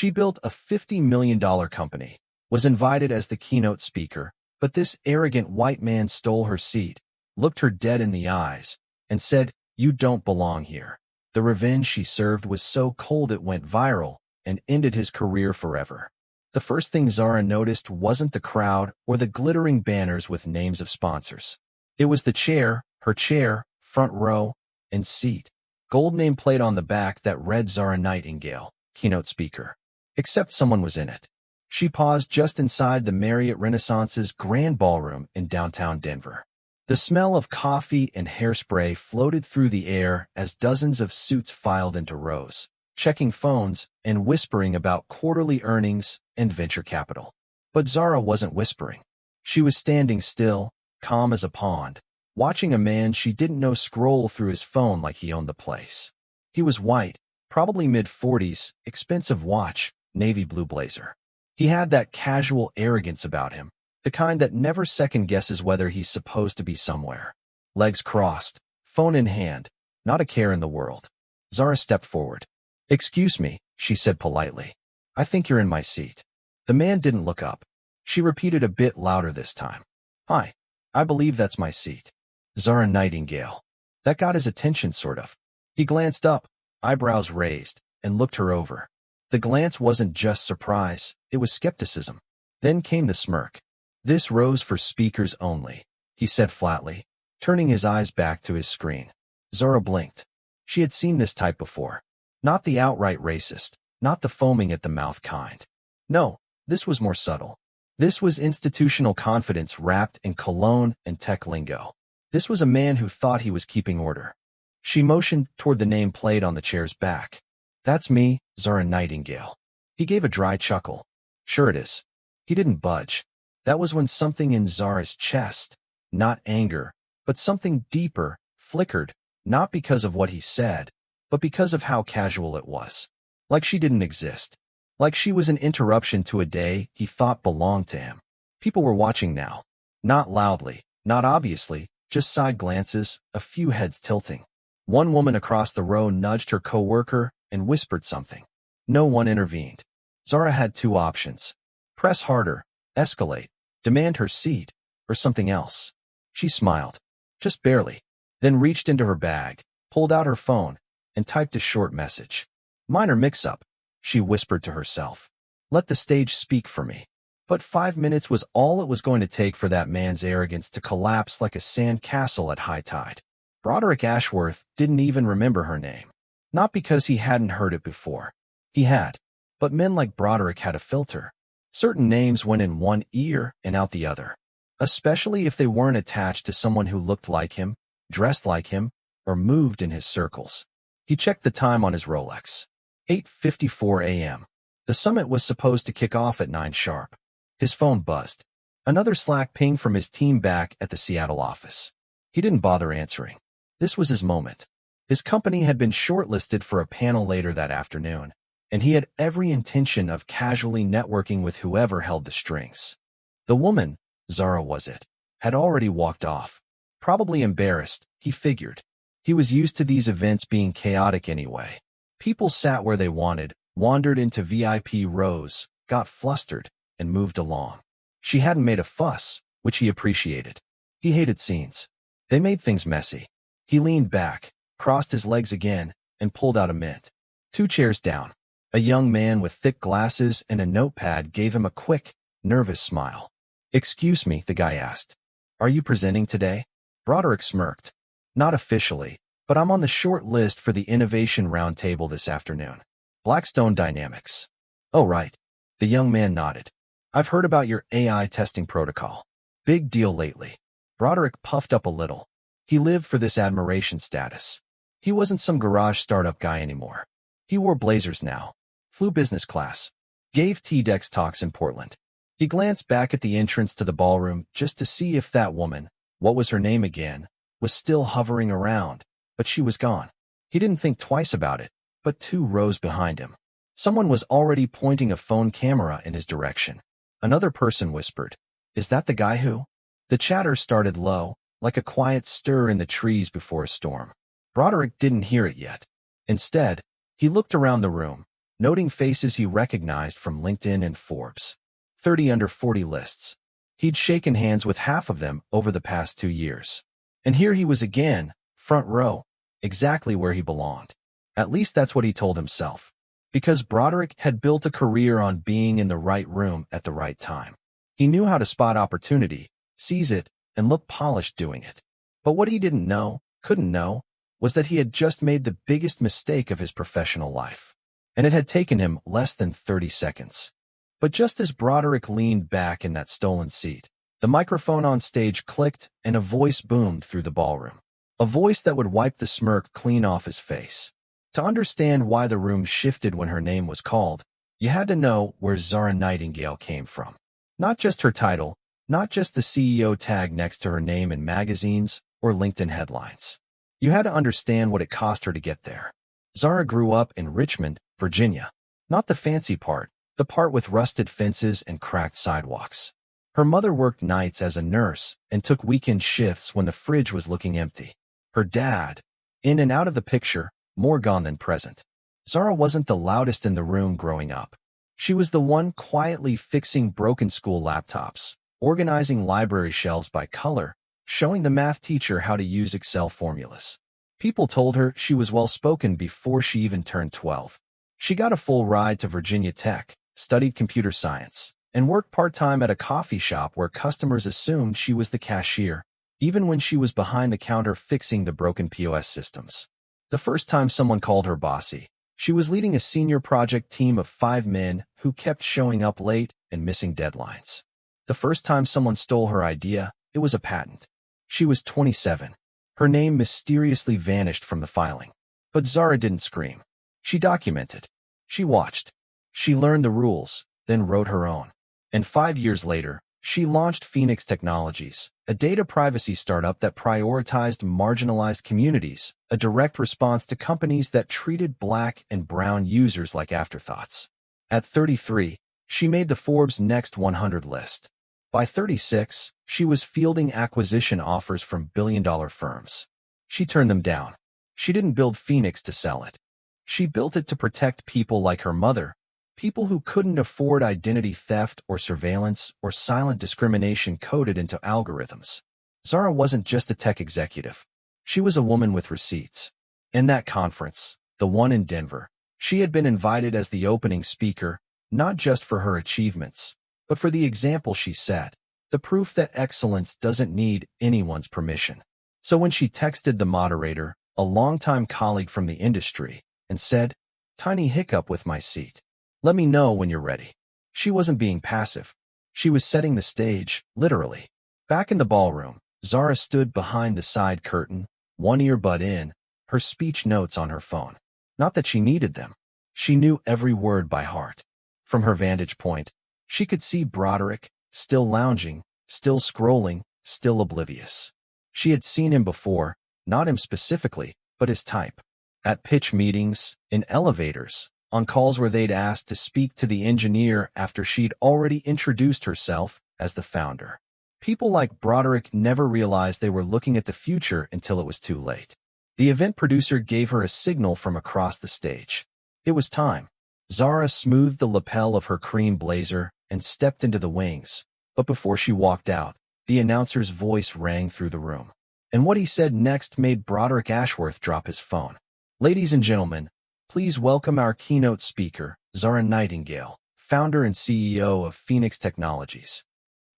She built a $50 million company, was invited as the keynote speaker, but this arrogant white man stole her seat, looked her dead in the eyes, and said, "You don't belong here." The revenge she served was so cold it went viral and ended his career forever. The first thing Zara noticed wasn't the crowd or the glittering banners with names of sponsors. It was the chair, her chair, front row, and seat. Gold nameplate on the back that read Zara Nightingale, keynote speaker. Except someone was in it. She paused just inside the Marriott Renaissance's grand ballroom in downtown Denver. The smell of coffee and hairspray floated through the air as dozens of suits filed into rows, checking phones and whispering about quarterly earnings and venture capital. But Zara wasn't whispering. She was standing still, calm as a pond, watching a man she didn't know scroll through his phone like he owned the place. He was white, probably mid-40s, expensive watch, navy blue blazer. He had that casual arrogance about him, the kind that never second-guesses whether he's supposed to be somewhere. Legs crossed, phone in hand, not a care in the world. Zara stepped forward. "Excuse me," she said politely. "I think you're in my seat." The man didn't look up. She repeated a bit louder this time. "Hi, I believe that's my seat." Zara Nightingale. That got his attention, sort of. He glanced up, eyebrows raised, and looked her over. The glance wasn't just surprise, it was skepticism. Then came the smirk. "This row's for speakers only," he said flatly, turning his eyes back to his screen. Zara blinked. She had seen this type before. Not the outright racist, not the foaming at the mouth kind. No, this was more subtle. This was institutional confidence wrapped in cologne and tech lingo. This was a man who thought he was keeping order. She motioned toward the nameplate on the chair's back. "That's me, Zara Nightingale." He gave a dry chuckle. "Sure it is." He didn't budge. That was when something in Zara's chest, not anger, but something deeper, flickered, not because of what he said, but because of how casual it was. Like she didn't exist. Like she was an interruption to a day he thought belonged to him. People were watching now. Not loudly, not obviously, just side glances, a few heads tilting. One woman across the row nudged her coworker and whispered something. No one intervened. Zara had two options. Press harder, escalate, demand her seat, or something else. She smiled. Just barely. Then reached into her bag, pulled out her phone, and typed a short message. "Minor mix-up," she whispered to herself. "Let the stage speak for me." But 5 minutes was all it was going to take for that man's arrogance to collapse like a sand castle at high tide. Broderick Ashworth didn't even remember her name. Not because he hadn't heard it before. He had. But men like Broderick had a filter. Certain names went in one ear and out the other. Especially if they weren't attached to someone who looked like him, dressed like him, or moved in his circles. He checked the time on his Rolex. 8:54 a.m. The summit was supposed to kick off at 9 sharp. His phone buzzed. Another Slack ping from his team back at the Seattle office. He didn't bother answering. This was his moment. His company had been shortlisted for a panel later that afternoon, and he had every intention of casually networking with whoever held the strings. The woman, Zara was it, had already walked off. Probably embarrassed, he figured. He was used to these events being chaotic anyway. People sat where they wanted, wandered into VIP rows, got flustered, and moved along. She hadn't made a fuss, which he appreciated. He hated scenes. They made things messy. He leaned back, crossed his legs again, and pulled out a mint. 2 chairs down. A young man with thick glasses and a notepad gave him a quick, nervous smile. "Excuse me," the guy asked. "Are you presenting today?" Broderick smirked. "Not officially, but I'm on the short list for the Innovation Roundtable this afternoon. Blackstone Dynamics." "Oh, right." The young man nodded. "I've heard about your AI testing protocol. Big deal lately." Broderick puffed up a little. He lived for this admiration status. He wasn't some garage startup guy anymore. He wore blazers now. Flew business class. Gave TEDx talks in Portland. He glanced back at the entrance to the ballroom just to see if that woman, what was her name again, was still hovering around, but she was gone. He didn't think twice about it, but 2 rows behind him. Someone was already pointing a phone camera in his direction. Another person whispered, "Is that the guy who?" The chatter started low, like a quiet stir in the trees before a storm. Broderick didn't hear it yet. Instead, he looked around the room. noting faces he recognized from LinkedIn and Forbes. 30 under 40 lists. He'd shaken hands with half of them over the past 2 years. And here he was again, front row, exactly where he belonged. At least that's what he told himself. Because Broderick had built a career on being in the right room at the right time. He knew how to spot opportunity, seize it, and look polished doing it. But what he didn't know, couldn't know, was that he had just made the biggest mistake of his professional life. And it had taken him less than 30 seconds. But just as Broderick leaned back in that stolen seat, the microphone on stage clicked and a voice boomed through the ballroom. A voice that would wipe the smirk clean off his face. To understand why the room shifted when her name was called, you had to know where Zara Nightingale came from. Not just her title, not just the CEO tag next to her name in magazines or LinkedIn headlines. You had to understand what it cost her to get there. Zara grew up in Richmond, Virginia. Not the fancy part, the part with rusted fences and cracked sidewalks. Her mother worked nights as a nurse and took weekend shifts when the fridge was looking empty. Her dad, in and out of the picture, more gone than present. Zara wasn't the loudest in the room growing up. She was the one quietly fixing broken school laptops, organizing library shelves by color, showing the math teacher how to use Excel formulas. People told her she was well-spoken before she even turned 12. She got a full ride to Virginia Tech, studied computer science, and worked part-time at a coffee shop where customers assumed she was the cashier, even when she was behind the counter fixing the broken POS systems. The first time someone called her bossy, she was leading a senior project team of 5 men who kept showing up late and missing deadlines. The first time someone stole her idea, it was a patent. She was 27. Her name mysteriously vanished from the filing. But Zara didn't scream. She documented. She watched. She learned the rules, then wrote her own. And 5 years later, she launched Phoenix Technologies, a data privacy startup that prioritized marginalized communities, a direct response to companies that treated Black and brown users like afterthoughts. At 33, she made the Forbes Next 100 list. By 36, she was fielding acquisition offers from billion-dollar firms. She turned them down. She didn't build Phoenix to sell it. She built it to protect people like her mother, people who couldn't afford identity theft or surveillance or silent discrimination coded into algorithms. Zara wasn't just a tech executive. She was a woman with receipts. In that conference, the one in Denver, she had been invited as the opening speaker, not just for her achievements, but for the example she set, the proof that excellence doesn't need anyone's permission. So when she texted the moderator, a longtime colleague from the industry, and said, "Tiny hiccup with my seat. Let me know when you're ready," she wasn't being passive. She was setting the stage, literally. Back in the ballroom, Zara stood behind the side curtain, one earbud in, her speech notes on her phone. Not that she needed them. She knew every word by heart. From her vantage point, she could see Broderick, still lounging, still scrolling, still oblivious. She had seen him before, not him specifically, but his type. At pitch meetings, in elevators, on calls where they'd asked to speak to the engineer after she'd already introduced herself as the founder. People like Broderick never realized they were looking at the future until it was too late. The event producer gave her a signal from across the stage. It was time. Zara smoothed the lapel of her cream blazer and stepped into the wings. But before she walked out, the announcer's voice rang through the room. And what he said next made Broderick Ashworth drop his phone. "Ladies and gentlemen, please welcome our keynote speaker, Zara Nightingale, founder and CEO of Phoenix Technologies."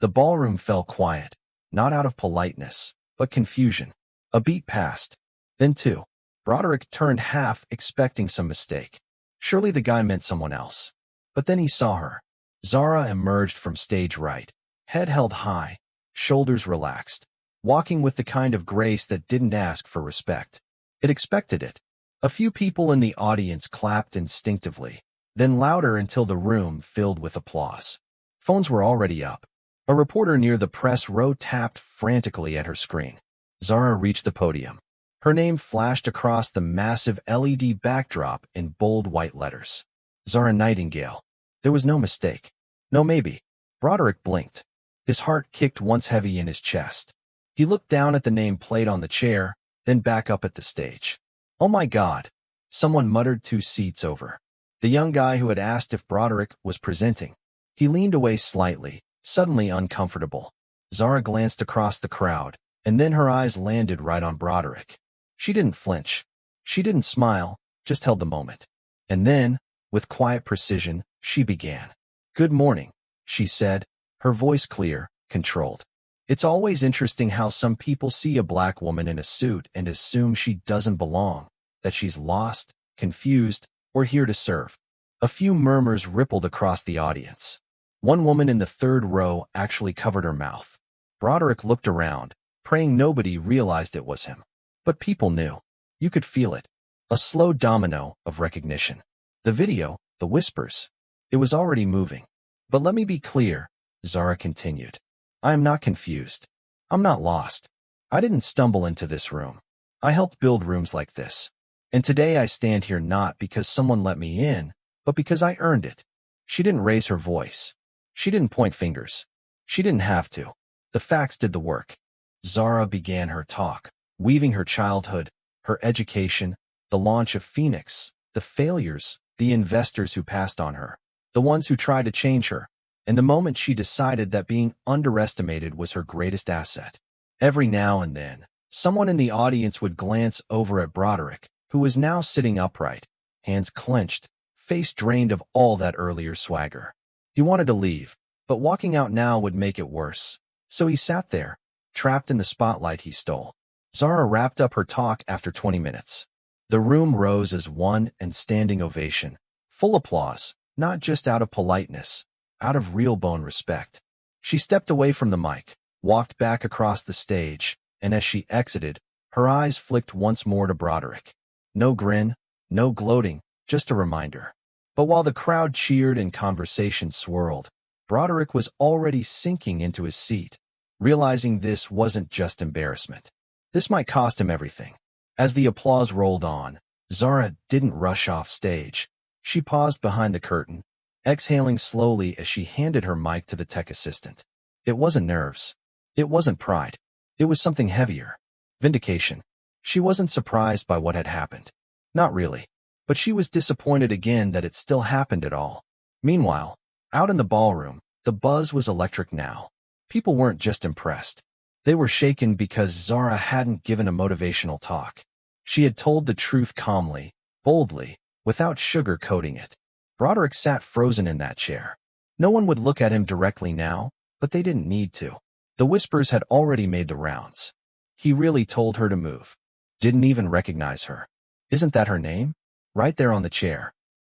The ballroom fell quiet, not out of politeness, but confusion. A beat passed. Then two. Broderick turned half expecting some mistake. Surely the guy meant someone else. But then he saw her. Zara emerged from stage right, head held high, shoulders relaxed, walking with the kind of grace that didn't ask for respect. It expected it. A few people in the audience clapped instinctively, then louder until the room filled with applause. Phones were already up. A reporter near the press row tapped frantically at her screen. Zara reached the podium. Her name flashed across the massive LED backdrop in bold white letters. Zara Nightingale. There was no mistake. No maybe. Broderick blinked. His heart kicked once heavy in his chest. He looked down at the name plate on the chair, then back up at the stage. "Oh my God," someone muttered 2 seats over. the young guy who had asked if Broderick was presenting. He leaned away slightly, suddenly uncomfortable. Zara glanced across the crowd, and then her eyes landed right on Broderick. She didn't flinch. She didn't smile, just held the moment. And then, with quiet precision, she began. "Good morning," she said, her voice clear, controlled. "It's always interesting how some people see a black woman in a suit and assume she doesn't belong, that she's lost, confused, or here to serve." A few murmurs rippled across the audience. One woman in the third row actually covered her mouth. Broderick looked around, praying nobody realized it was him. But people knew. You could feel it. A slow domino of recognition. The video, the whispers. It was already moving. "But let me be clear," Zara continued. "I am not confused. I'm not lost. I didn't stumble into this room. I helped build rooms like this. And today I stand here not because someone let me in, but because I earned it." She didn't raise her voice. She didn't point fingers. She didn't have to. The facts did the work. Zara began her talk, weaving her childhood, her education, the launch of Phoenix, the failures, the investors who passed on her, the ones who tried to change her, and the moment she decided that being underestimated was her greatest asset. Every now and then, someone in the audience would glance over at Broderick, who was now sitting upright, hands clenched, face drained of all that earlier swagger. He wanted to leave, but walking out now would make it worse. So he sat there, trapped in the spotlight he stole. Zara wrapped up her talk after 20 minutes. The room rose as one and standing ovation, full applause, not just out of politeness, out of real-bone respect. She stepped away from the mic, walked back across the stage, and as she exited, her eyes flicked once more to Broderick. No grin, no gloating, just a reminder. But while the crowd cheered and conversation swirled, Broderick was already sinking into his seat, realizing this wasn't just embarrassment. This might cost him everything. As the applause rolled on, Zara didn't rush off stage. She paused behind the curtain, exhaling slowly as she handed her mic to the tech assistant. It wasn't nerves. It wasn't pride. It was something heavier. Vindication. She wasn't surprised by what had happened. Not really. But she was disappointed again that it still happened at all. Meanwhile, out in the ballroom, the buzz was electric now. People weren't just impressed. They were shaken because Zara hadn't given a motivational talk. She had told the truth calmly, boldly, without sugar-coating it. Broderick sat frozen in that chair. No one would look at him directly now, but they didn't need to. The whispers had already made the rounds. He really told her to move. Didn't even recognize her. Isn't that her name? Right there on the chair.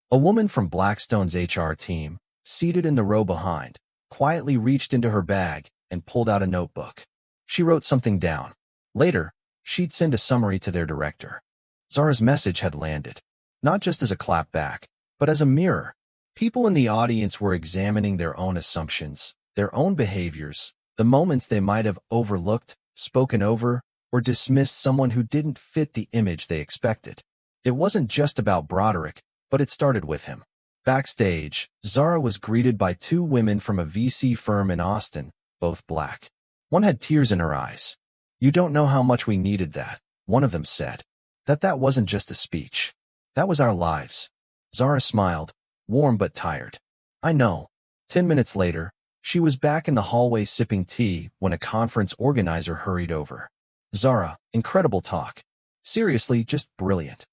A woman from Blackstone's HR team, seated in the row behind, quietly reached into her bag and pulled out a notebook. She wrote something down. Later, she'd send a summary to their director. Zara's message had landed, not just as a clap back, but as a mirror. People in the audience were examining their own assumptions, their own behaviors, the moments they might have overlooked, spoken over, or dismissed someone who didn't fit the image they expected. It wasn't just about Broderick, but it started with him. Backstage, Zara was greeted by two women from a VC firm in Austin, both black. One had tears in her eyes. "You don't know how much we needed that," one of them said. That wasn't just a speech. That was our lives. Zara smiled, warm but tired. "I know." 10 minutes later, she was back in the hallway sipping tea when a conference organizer hurried over. "Zara, incredible talk. Seriously, just brilliant."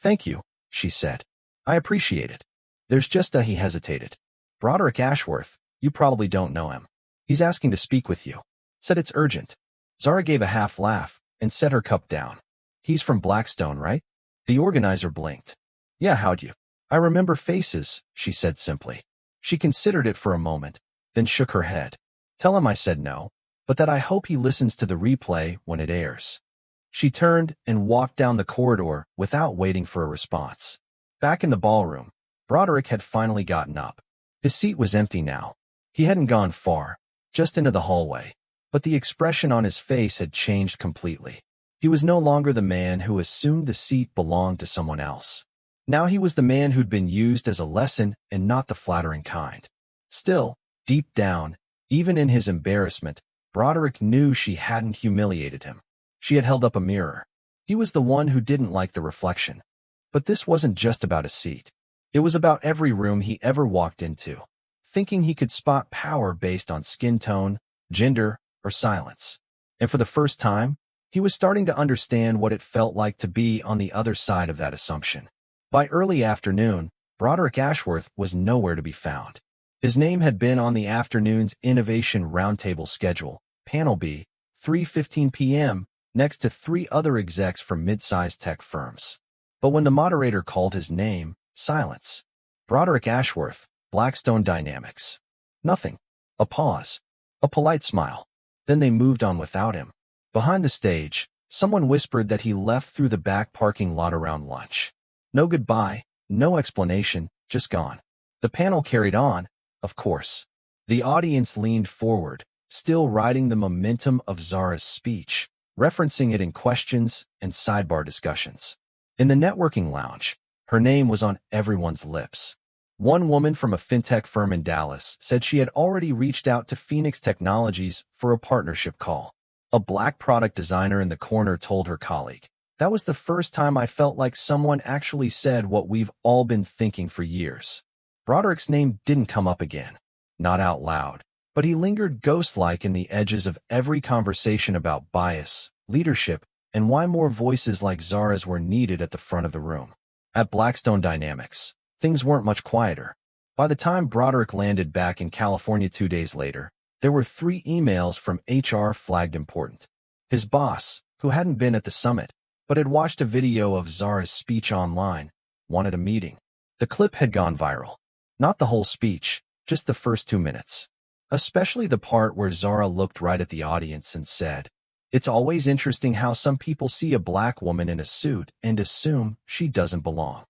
"Thank you," she said. "I appreciate it. There's just he hesitated. Broderick Ashworth, you probably don't know him. He's asking to speak with you. Said it's urgent." Zara gave a half laugh and set her cup down. "He's from Blackstone, right?" The organizer blinked. "Yeah, how'd you?" "I remember faces," she said simply. She considered it for a moment, then shook her head. "Tell him I said no, but that I hope he listens to the replay when it airs." She turned and walked down the corridor without waiting for a response. Back in the ballroom, Broderick had finally gotten up. His seat was empty now. He hadn't gone far, just into the hallway. But the expression on his face had changed completely. He was no longer the man who assumed the seat belonged to someone else. Now he was the man who'd been used as a lesson and not the flattering kind. Still, deep down, even in his embarrassment, Broderick knew she hadn't humiliated him. She had held up a mirror. He was the one who didn't like the reflection. But this wasn't just about a seat. It was about every room he ever walked into, thinking he could spot power based on skin tone, gender, or silence. And for the first time, he was starting to understand what it felt like to be on the other side of that assumption. By early afternoon, Broderick Ashworth was nowhere to be found. His name had been on the afternoon's Innovation Roundtable schedule, Panel B, 3:15 p.m., next to three other execs from mid-sized tech firms. But when the moderator called his name, silence. Broderick Ashworth, Blackstone Dynamics. Nothing. A pause. A polite smile. Then they moved on without him. Behind the stage, someone whispered that he left through the back parking lot around lunch. No goodbye, no explanation, just gone. The panel carried on, of course. The audience leaned forward, still riding the momentum of Zara's speech, referencing it in questions and sidebar discussions. In the networking lounge, her name was on everyone's lips. One woman from a fintech firm in Dallas said she had already reached out to Phoenix Technologies for a partnership call. A black product designer in the corner told her colleague, "That was the first time I felt like someone actually said what we've all been thinking for years." Broderick's name didn't come up again. Not out loud, but he lingered ghost-like in the edges of every conversation about bias, leadership, and why more voices like Zara's were needed at the front of the room. At Blackstone Dynamics, things weren't much quieter. By the time Broderick landed back in California 2 days later, there were 3 emails from HR flagged important. His boss, who hadn't been at the summit, but had watched a video of Zara's speech online, wanted a meeting. The clip had gone viral. Not the whole speech, just the first 2 minutes. Especially the part where Zara looked right at the audience and said, "It's always interesting how some people see a black woman in a suit and assume she doesn't belong."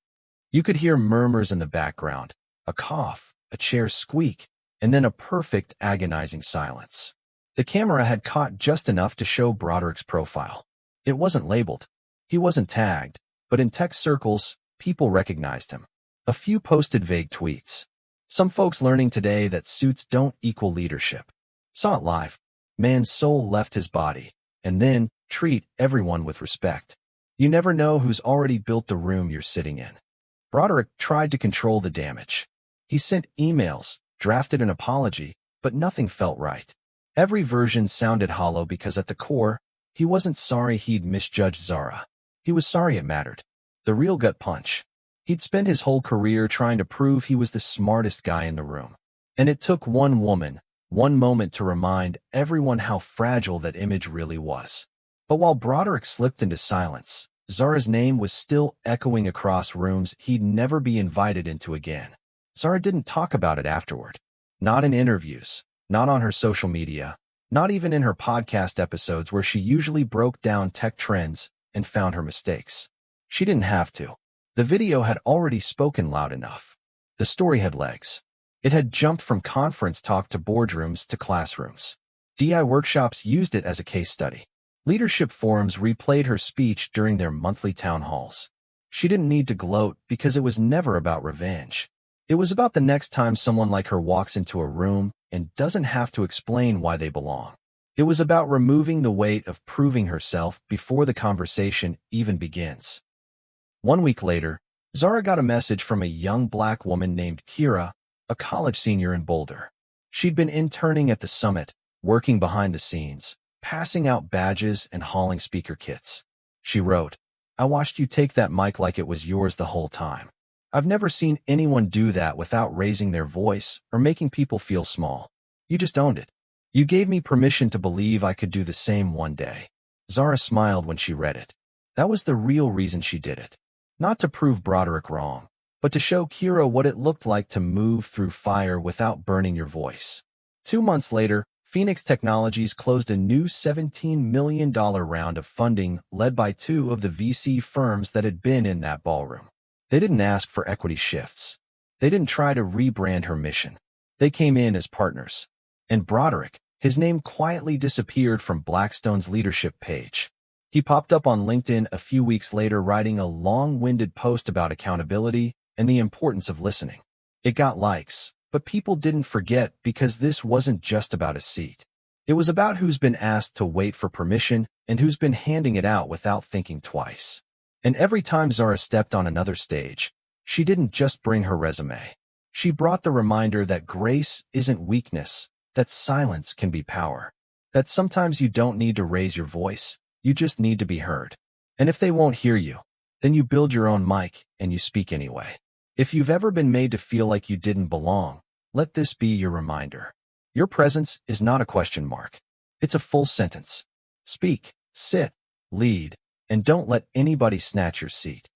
You could hear murmurs in the background, a cough, a chair squeak, and then a perfect, agonizing silence. The camera had caught just enough to show Broderick's profile. It wasn't labeled. He wasn't tagged, but in tech circles, people recognized him. A few posted vague tweets. Some folks learning today that suits don't equal leadership. Saw it live. Man's soul left his body. And then, treat everyone with respect. You never know who's already built the room you're sitting in. Broderick tried to control the damage. He sent emails, drafted an apology, but nothing felt right. Every version sounded hollow because at the core, he wasn't sorry he'd misjudged Zara. He was sorry it mattered. The real gut punch. He'd spent his whole career trying to prove he was the smartest guy in the room. And it took one woman, one moment to remind everyone how fragile that image really was. But while Broderick slipped into silence, Zara's name was still echoing across rooms he'd never be invited into again. Zara didn't talk about it afterward. Not in interviews, not on her social media, not even in her podcast episodes where she usually broke down tech trends and found her mistakes. She didn't have to. The video had already spoken loud enough. The story had legs. It had jumped from conference talk to boardrooms to classrooms. DI workshops used it as a case study. Leadership forums replayed her speech during their monthly town halls. She didn't need to gloat because it was never about revenge. It was about the next time someone like her walks into a room and doesn't have to explain why they belong. It was about removing the weight of proving herself before the conversation even begins. 1 week later, Zara got a message from a young black woman named Kira, a college senior in Boulder. She'd been interning at the summit, working behind the scenes, passing out badges and hauling speaker kits. She wrote, "I watched you take that mic like it was yours the whole time. I've never seen anyone do that without raising their voice or making people feel small. You just owned it. You gave me permission to believe I could do the same one day." Zara smiled when she read it. That was the real reason she did it. Not to prove Broderick wrong, but to show Kira what it looked like to move through fire without burning your voice. 2 months later, Phoenix Technologies closed a new $17 million round of funding led by 2 of the VC firms that had been in that ballroom. They didn't ask for equity shifts. They didn't try to rebrand her mission. They came in as partners. And Broderick, his name quietly disappeared from Blackstone's leadership page. He popped up on LinkedIn a few weeks later writing a long-winded post about accountability and the importance of listening. It got likes, but people didn't forget because this wasn't just about a seat. It was about who's been asked to wait for permission and who's been handing it out without thinking twice. And every time Zara stepped on another stage, She didn't just bring her resume. She brought the reminder that grace isn't weakness, that silence can be power, that sometimes you don't need to raise your voice, you just need to be heard. And if they won't hear you, then you build your own mic and you speak anyway. If you've ever been made to feel like you didn't belong, let this be your reminder. Your presence is not a question mark. It's a full sentence. Speak, sit, lead, and don't let anybody snatch your seat.